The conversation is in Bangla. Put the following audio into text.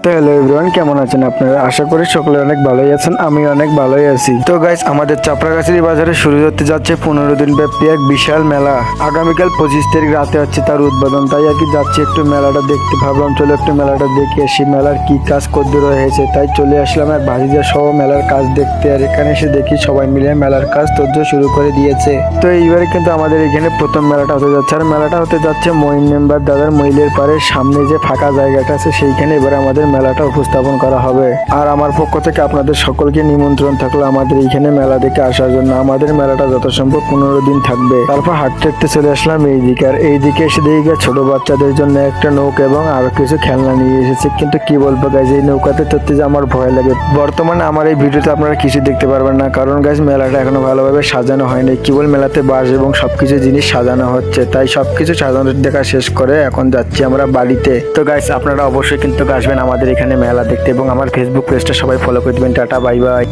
তো হ্যালো এভরিওয়ান, কেমন আছেন আপনারা? আশা করি সকলে অনেক ভালোই আছেন, আমি অনেক ভালোই আছি। তো গাইস, আমাদের চাপড়াগাছড়ি বাজারে শুরু হতে যাচ্ছে 15 দিন ব্যাপী এক বিশাল মেলা। আগামীকাল 25 তারিখ রাতে হচ্ছে তার উদ্বোধন, তাই আর কি যাচ্ছি একটু মেলাটা দেখতে। ভাবলাম চলো একটু মেলাটা দেখে আসি, মেলার কি কাজ কদ্দূর হয়েছে। তাই চলে আসলাম এক ভাতিজা সহ মেলার কাজ দেখতে। আর এখানে এসে দেখি সবাই মিলে মেলার কাজ তোড়জোড় শুরু করে দিয়েছে। তো এইবারে কিন্তু আমাদের এখানে প্রথম মেলাটা হতে যাচ্ছে, আর মেলাটা হতে যাচ্ছে মঈন মেম্বার দাদার মইলের পাড়ের সামনে যে ফাঁকা জায়গাটা আছে সেইখানে এবারে আমাদের মেলাটা উপস্থাপন করা হবে। আর আমার পক্ষ থেকে আপনাদের সকলকে নিমন্ত্রণ থাকলো আমাদের এইখানে মেলা দেখে আসার জন্য। আমাদের মেলাটা যত সম্ভব 15 দিন থাকবে। তারপর হাঁটতে হাঁটতে চলে আসলাম এইদিকে, আর এইদিকে এসে দেখি ছোট বাচ্চাদের জন্য একটা নৌকা এবং আরো কিছু খেলনা নিয়ে এসেছে। কিন্তু কি বলবো গাইজ, এই নৌকাতে চড়তে যে আমার ভয় লাগে। বর্তমানে আমার এই ভিডিওতে আপনারা কিছু দেখতে পারবেন না, কারণ গাইজ মেলাটা এখনো ভালোভাবে সাজানো হয়নি। কেবল মেলাতে বাস এবং সবকিছু জিনিস সাজানো হচ্ছে, তাই সবকিছু সাজানোর দেখা শেষ করে এখন যাচ্ছি আমরা বাড়িতে। তো গাইজ, আপনারা অবশ্যই কিন্তু আসবেন আমাদের এখানে মেলা দেখতে এবং আমার ফেসবুক পেজটা সবাই ফলো করে দিবেন। Tata, bye bye.